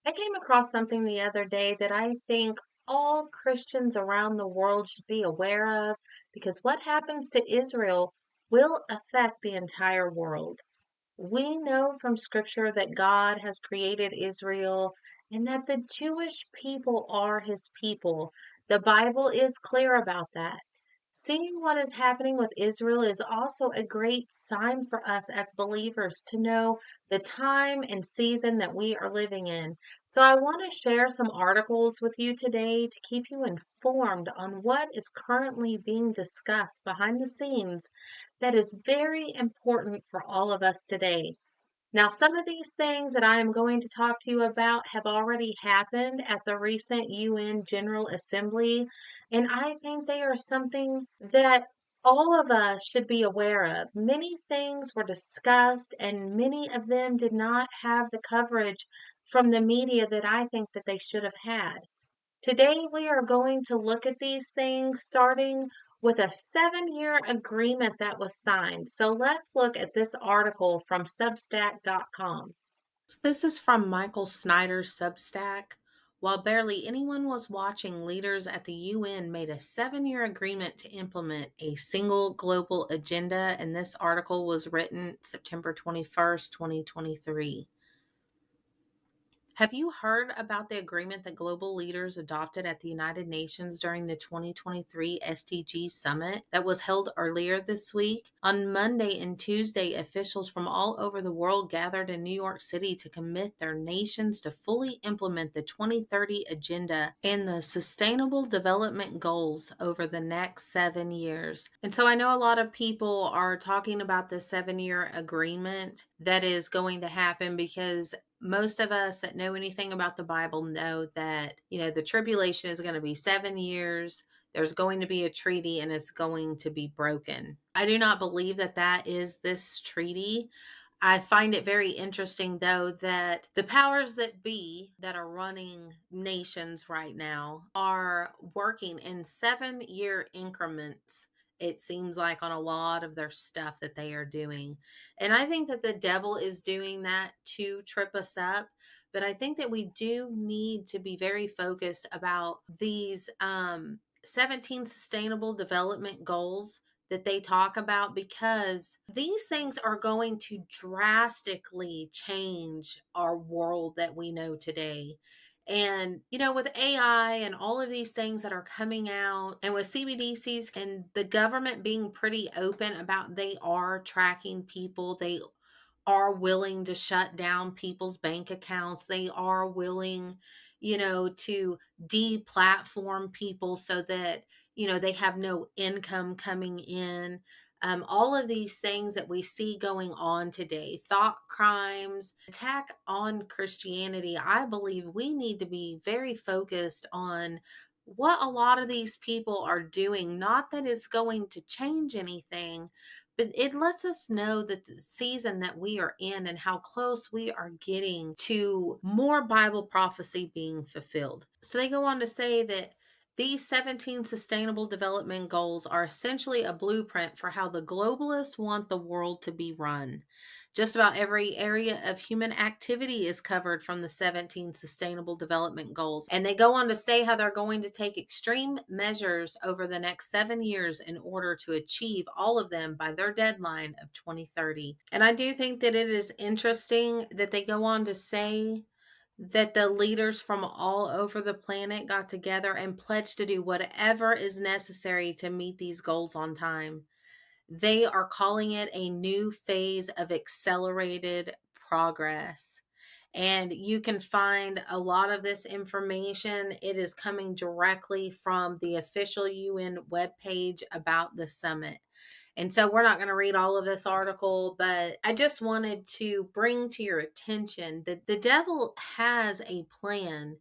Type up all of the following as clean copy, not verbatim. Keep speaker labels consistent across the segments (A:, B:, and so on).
A: I came across something the other day that I think all Christians around the world should be aware of because what happens to Israel will affect the entire world. We know from scripture that God has created Israel and that the Jewish people are his people. The Bible is clear about that. Seeing what is happening with Israel is also a great sign for us as believers to know the time and season that we are living in. So, I want to share some articles with you today to keep you informed on what is currently being discussed behind the scenes that is very important for all of us today. Now, some of these things that I am going to talk to you about have already happened at the recent UN General Assembly, and I think they are something that all of us should be aware of. Many things were discussed, and many of them did not have the coverage from the media that I think that they should have had. Today, we are going to look at these things starting with a 7-year agreement that was signed. So let's look at this article from Substack.com.
B: So this is from Michael Snyder's Substack. While barely anyone was watching, leaders at the UN made a 7-year agreement to implement a single global agenda, and this article was written September 21st, 2023. Have you heard about the agreement that global leaders adopted at the United Nations during the 2023 SDG summit that was held earlier this week? On Monday and Tuesday, officials from all over the world gathered in New York City to commit their nations to fully implement the 2030 Agenda and the Sustainable Development Goals over the next 7 years. And so I know a lot of people are talking about the 7-year agreement that is going to happen because most of us that know anything about the Bible know that, the tribulation is going to be 7 years. There's going to be a treaty and it's going to be broken. I do not believe that that is this treaty. I find it very interesting, though, that the powers that be that are running nations right now are working in 7-year increments. It seems like on a lot of their stuff that they are doing. And I think that the devil is doing that to trip us up. But I think that we do need to be very focused about these 17 sustainable development goals that they talk about, because these things are going to drastically change our world that we know today. And, with AI and all of these things that are coming out, and with CBDCs and the government being pretty open about they are tracking people, they are willing to shut down people's bank accounts. They are willing, to deplatform people so that, they have no income coming in. All of these things that we see going on today, thought crimes, attack on Christianity, I believe we need to be very focused on what a lot of these people are doing. Not that it's going to change anything, but it lets us know that the season that we are in and how close we are getting to more Bible prophecy being fulfilled. So they go on to say that these 17 sustainable development goals are essentially a blueprint for how the globalists want the world to be run. Just about every area of human activity is covered from the 17 sustainable development goals. And they go on to say how they're going to take extreme measures over the next 7 years in order to achieve all of them by their deadline of 2030. And I do think that it is interesting that they go on to say that the leaders from all over the planet got together and pledged to do whatever is necessary to meet these goals on time. They are calling it a new phase of accelerated progress. And you can find a lot of this information. It is coming directly from the official UN webpage about the summit. And so we're not going to read all of this article, but I just wanted to bring to your attention that the devil has a plan.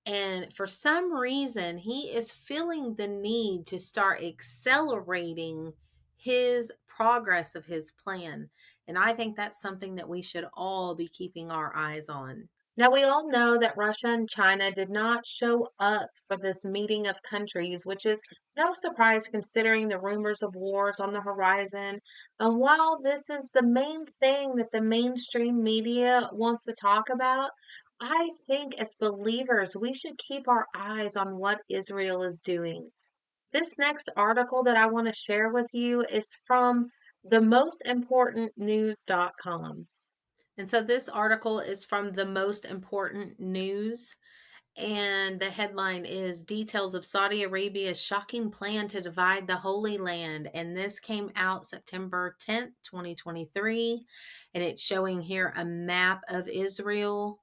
B: And for some reason, he is feeling the need to start accelerating his progress of his plan. And I think that's something that we should all be keeping our eyes on.
A: Now, we all know that Russia and China did not show up for this meeting of countries, which is no surprise considering the rumors of wars on the horizon. And while this is the main thing that the mainstream media wants to talk about, I think as believers, we should keep our eyes on what Israel is doing. This next article that I want to share with you is from the mostimportantnews.com.
B: And so this article is from the Most Important News. And the headline is Details of Saudi Arabia's Shocking Plan to Divide the Holy Land. And this came out September 10th, 2023. And it's showing here a map of Israel.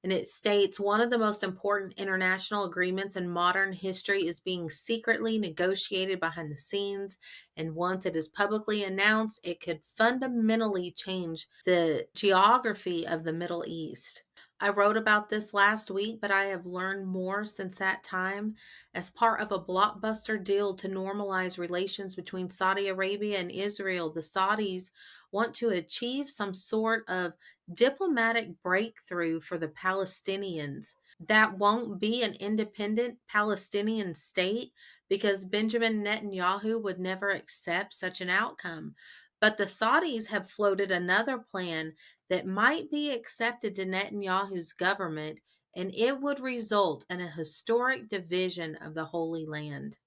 B: And it states one of the most important international agreements in modern history is being secretly negotiated behind the scenes. And once it is publicly announced, it could fundamentally change the geography of the Middle East. I wrote about this last week, but I have learned more since that time. As part of a blockbuster deal to normalize relations between Saudi Arabia and Israel, the Saudis want to achieve some sort of diplomatic breakthrough for the Palestinians. That won't be an independent Palestinian state because Benjamin Netanyahu would never accept such an outcome. But the Saudis have floated another plan that might be accepted to Netanyahu's government, and it would result in a historic division of the Holy Land.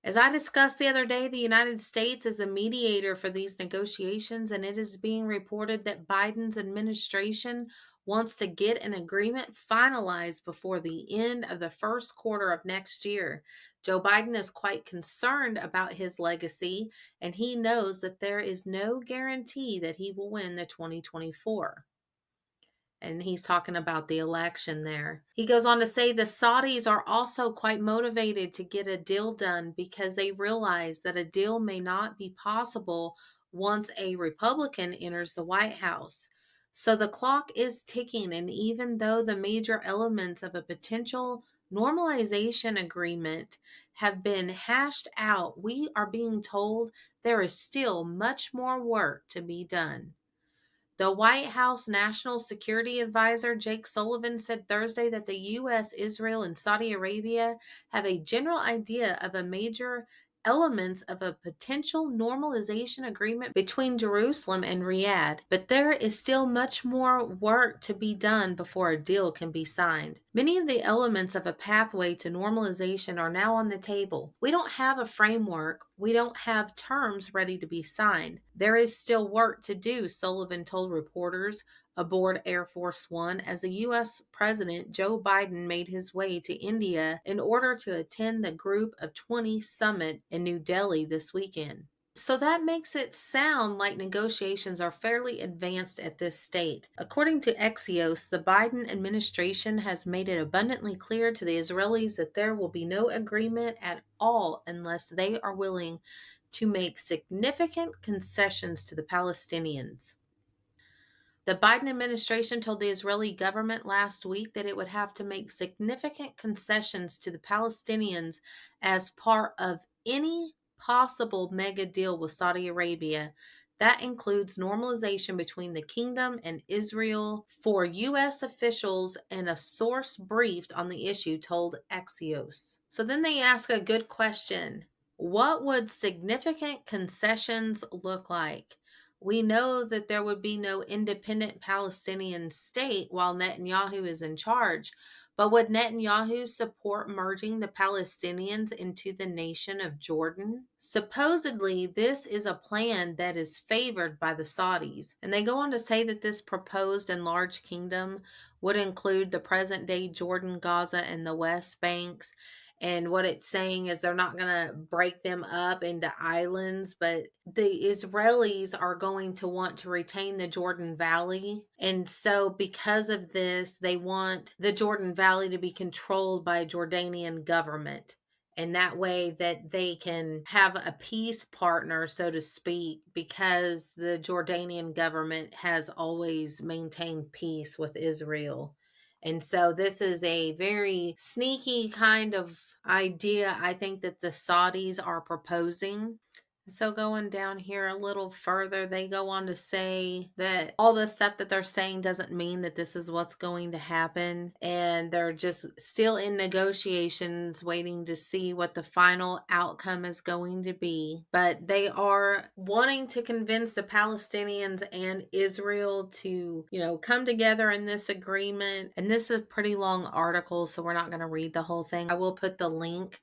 B: As I discussed the other day, the United States is the mediator for these negotiations, and it is being reported that Biden's administration wants to get an agreement finalized before the end of the first quarter of next year. Joe Biden is quite concerned about his legacy, and he knows that there is no guarantee that he will win the 2024. And he's talking about the election there. He goes on to say the Saudis are also quite motivated to get a deal done because they realize that a deal may not be possible once a Republican enters the White House. So the clock is ticking, and even though the major elements of a potential normalization agreement have been hashed out, we are being told there is still much more work to be done. The White House National Security Advisor Jake Sullivan said Thursday that the U.S., Israel, and Saudi Arabia have a general idea of a major elements of a potential normalization agreement between Jerusalem and Riyadh, but there is still much more work to be done before a deal can be signed. Many of the elements of a pathway to normalization are now on the table. We don't have a framework. We don't have terms ready to be signed. There is still work to do, Sullivan told reporters aboard Air Force One as the U.S. President Joe Biden made his way to India in order to attend the Group of 20 summit in New Delhi this weekend. So that makes it sound like negotiations are fairly advanced at this state. According to Axios, the Biden administration has made it abundantly clear to the Israelis that there will be no agreement at all unless they are willing to make significant concessions to the Palestinians. The Biden administration told the Israeli government last week that it would have to make significant concessions to the Palestinians as part of any possible mega deal with Saudi Arabia. That includes normalization between the kingdom and Israel for U.S. officials, and a source briefed on the issue told Axios. So then they ask a good question. What would significant concessions look like? We know that there would be no independent Palestinian state while Netanyahu is in charge. But would Netanyahu support merging the Palestinians into the nation of Jordan? Supposedly, this is a plan that is favored by the Saudis. And they go on to say that this proposed enlarged kingdom would include the present day Jordan, Gaza, and the West Banks. And what it's saying is they're not going to break them up into islands, but the Israelis are going to want to retain the Jordan Valley. And so, because of this, they want the Jordan Valley to be controlled by a Jordanian government. And that way that they can have a peace partner, so to speak, because the Jordanian government has always maintained peace with Israel. And so this is a very sneaky kind of idea, I think, that the Saudis are proposing. So going down here a little further, they go on to say that all the stuff that they're saying doesn't mean that this is what's going to happen. And they're just still in negotiations, waiting to see what the final outcome is going to be. But they are wanting to convince the Palestinians and Israel to, come together in this agreement. And this is a pretty long article, so we're not going to read the whole thing. I will put the link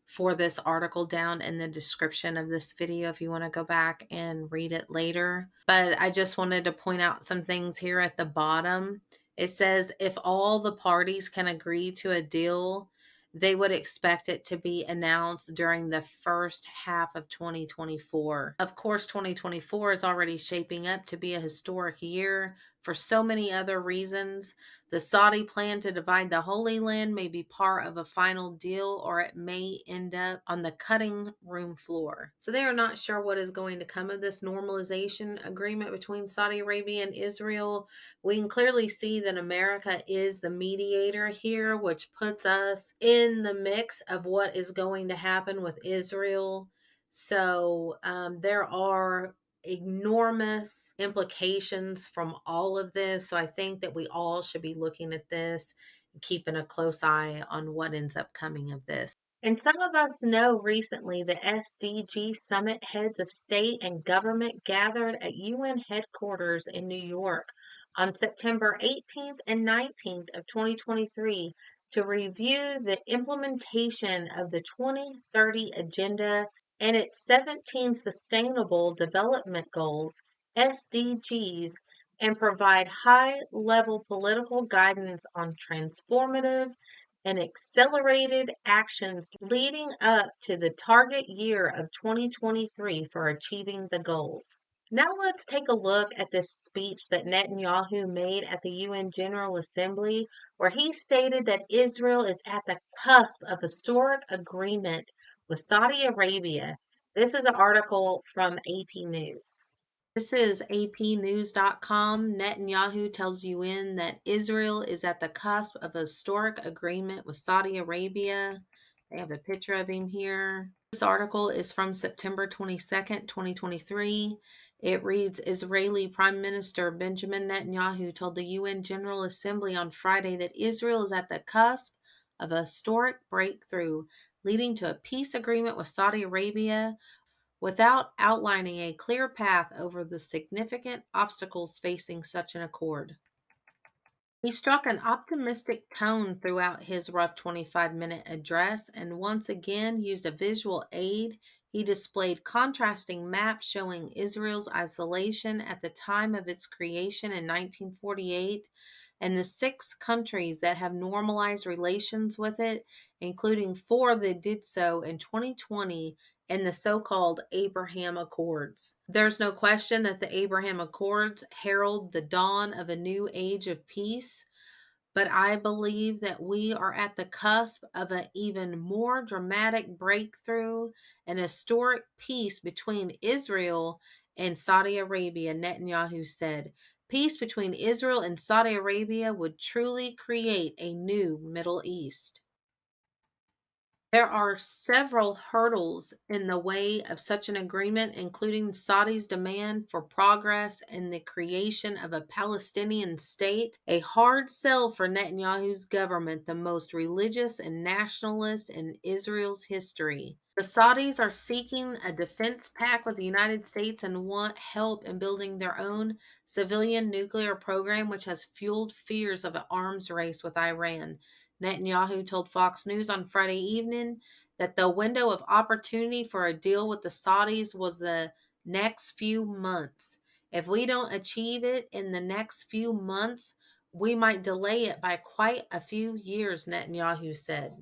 B: for this article down in the description of this video if you want to go back and read it later. But I just wanted to point out some things here at the bottom. It says if all the parties can agree to a deal, they would expect it to be announced during the first half of 2024. Of course, 2024 is already shaping up to be a historic year for so many other reasons. The Saudi plan to divide the Holy Land may be part of a final deal, or it may end up on the cutting room floor. So they are not sure what is going to come of this normalization agreement between Saudi Arabia and Israel. We can clearly see that America is the mediator here, which puts us in the mix of what is going to happen with Israel. So there are enormous implications from all of this. So I think that we all should be looking at this and keeping a close eye on what ends up coming of this.
A: And some of us know recently the SDG summit heads of state and government gathered at UN headquarters in New York on September 18th and 19th of 2023 to review the implementation of the 2030 Agenda and its 17 Sustainable Development Goals, SDGs, and provide high-level political guidance on transformative and accelerated actions leading up to the target year of 2023 for achieving the goals. Now let's take a look at this speech that Netanyahu made at the UN General Assembly, where he stated that Israel is at the cusp of historic agreement with Saudi Arabia. This is an article from AP News.
B: This is apnews.com. Netanyahu tells UN that Israel is at the cusp of a historic agreement with Saudi Arabia. They have a picture of him here. This article is from September 22nd, 2023. It reads Israeli Prime Minister Benjamin Netanyahu told the UN General Assembly on Friday that Israel is at the cusp of a historic breakthrough leading to a peace agreement with Saudi Arabia without outlining a clear path over the significant obstacles facing such an accord. He struck an optimistic tone throughout his rough 25-minute address and once again used a visual aid. He displayed contrasting maps showing Israel's isolation at the time of its creation in 1948 and the 6 countries that have normalized relations with it, including 4 that did so in 2020 in the so-called Abraham Accords. There's no question that the Abraham Accords herald the dawn of a new age of peace, but I believe that we are at the cusp of an even more dramatic breakthrough and historic peace between Israel and Saudi Arabia, Netanyahu said. Peace between Israel and Saudi Arabia would truly create a new Middle East. There are several hurdles in the way of such an agreement, including Saudi's demand for progress and the creation of a Palestinian state, a hard sell for Netanyahu's government, the most religious and nationalist in Israel's history. The Saudis are seeking a defense pact with the United States and want help in building their own civilian nuclear program, which has fueled fears of an arms race with Iran. Netanyahu told Fox News on Friday evening that the window of opportunity for a deal with the Saudis was the next few months. If we don't achieve it in the next few months, we might delay it by quite a few years, Netanyahu said.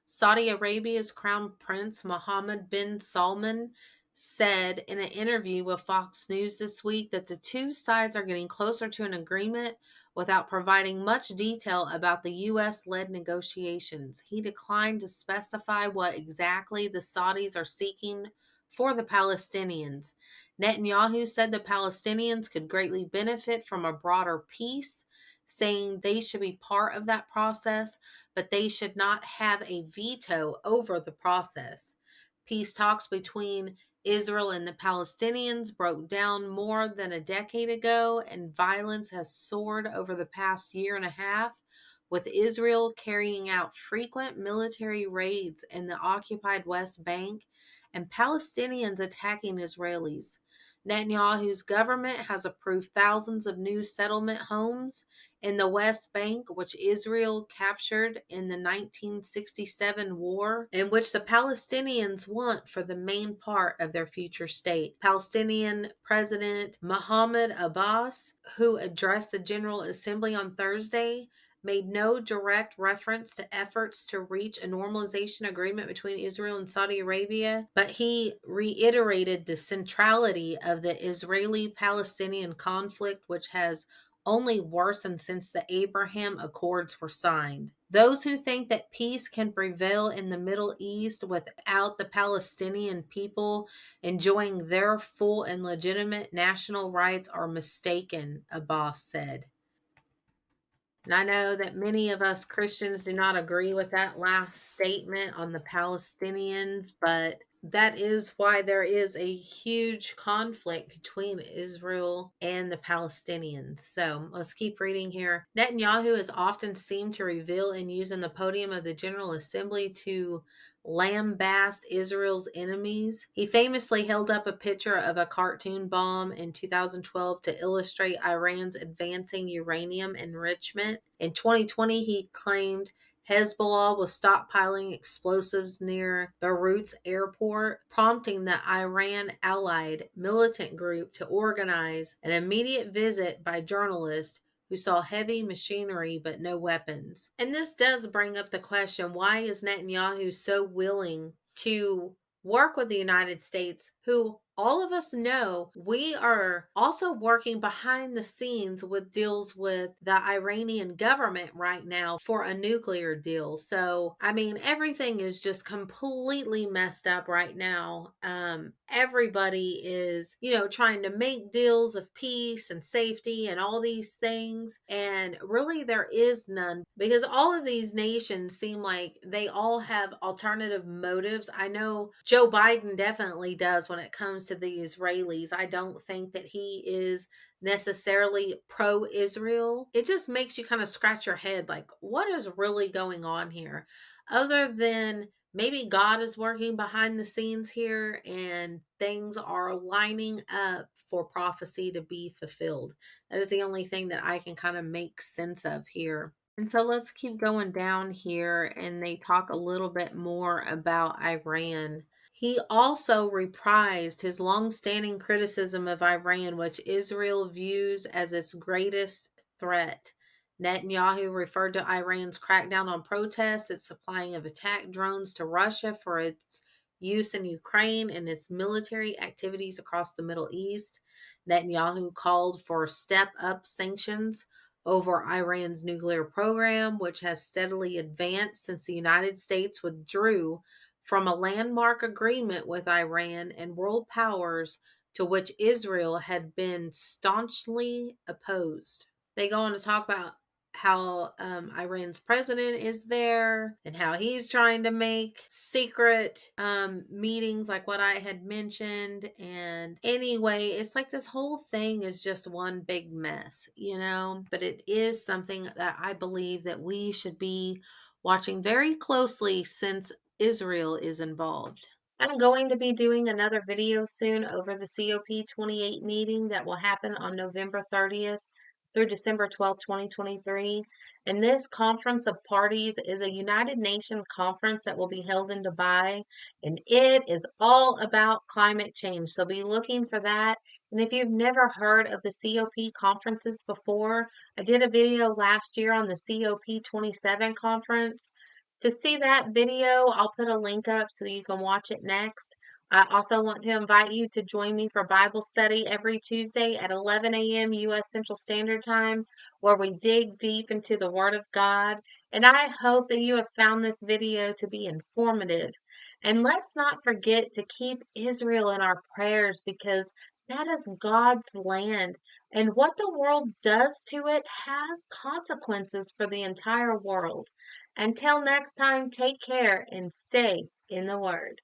B: Saudi Arabia's Crown Prince Mohammed bin Salman said in an interview with Fox News this week that the two sides are getting closer to an agreement without providing much detail about the U.S.-led negotiations. He declined to specify what exactly the Saudis are seeking for the Palestinians. Netanyahu said the Palestinians could greatly benefit from a broader peace, saying they should be part of that process, but they should not have a veto over the process. Peace talks between Israel and the Palestinians broke down more than a decade ago, and violence has soared over the past year and a half, with Israel carrying out frequent military raids in the occupied West Bank and Palestinians attacking Israelis. Netanyahu's government has approved thousands of new settlement homes in the West Bank, which Israel captured in the 1967 war, and which the Palestinians want for the main part of their future state. Palestinian President Mahmoud Abbas, who addressed the General Assembly on Thursday, made no direct reference to efforts to reach a normalization agreement between Israel and Saudi Arabia, but he reiterated the centrality of the Israeli Palestinian conflict, which has only worsened since the Abraham Accords were signed. Those who think that peace can prevail in the Middle East without the Palestinian people enjoying their full and legitimate national rights are mistaken, Abbas said. And I know that many of us Christians do not agree with that last statement on the Palestinians, but that is why there is a huge conflict between Israel and the Palestinians. So let's keep reading here. Netanyahu has often seemed to reveal and use in the podium of the General Assembly to lambast Israel's enemies. He famously held up a picture of a cartoon bomb in 2012 to illustrate Iran's advancing uranium enrichment. In 2020, he claimed Hezbollah was stockpiling explosives near Beirut's airport, prompting the Iran-allied militant group to organize an immediate visit by journalists who saw heavy machinery but no weapons. And this does bring up the question, why is Netanyahu so willing to work with the United States, who all of us know we are also working behind the scenes with deals with the Iranian government right now for a nuclear deal. So, I mean, everything is just completely messed up right now. Everybody is, trying to make deals of peace and safety and all these things. And really, there is none, because all of these nations seem like they all have alternative motives. I know Joe Biden definitely does when it comes to the Israelis. I don't think that he is necessarily pro-Israel. It just makes you kind of scratch your head like, what is really going on here? Other than maybe God is working behind the scenes here and things are lining up for prophecy to be fulfilled. That is the only thing that I can kind of make sense of here. And so let's keep going down here, and they talk a little bit more about Iran. He also reprised his long-standing criticism of Iran, which Israel views as its greatest threat. Netanyahu referred to Iran's crackdown on protests, its supplying of attack drones to Russia for its use in Ukraine, and its military activities across the Middle East. Netanyahu called for step-up sanctions over Iran's nuclear program, which has steadily advanced since the United States withdrew from a landmark agreement with Iran and world powers to which Israel had been staunchly opposed. They go on to talk about how Iran's president is there and how he's trying to make secret meetings like what I had mentioned. And anyway, it's like this whole thing is just one big mess, but it is something that I believe that we should be watching very closely since Israel is involved.
A: I'm going to be doing another video soon over the COP28 meeting that will happen on November 30th through December 12th, 2023. And this conference of parties is a United Nations conference that will be held in Dubai, and it is all about climate change. So be looking for that. And if you've never heard of the COP conferences before, I did a video last year on the COP27 conference. To see that video, I'll put a link up so that you can watch it next. I also want to invite you to join me for Bible study every Tuesday at 11 a.m. U.S. Central Standard Time, where we dig deep into the Word of God. And I hope that you have found this video to be informative. And let's not forget to keep Israel in our prayers, because that is God's land. And what the world does to it has consequences for the entire world. Until next time, take care and stay in the Word.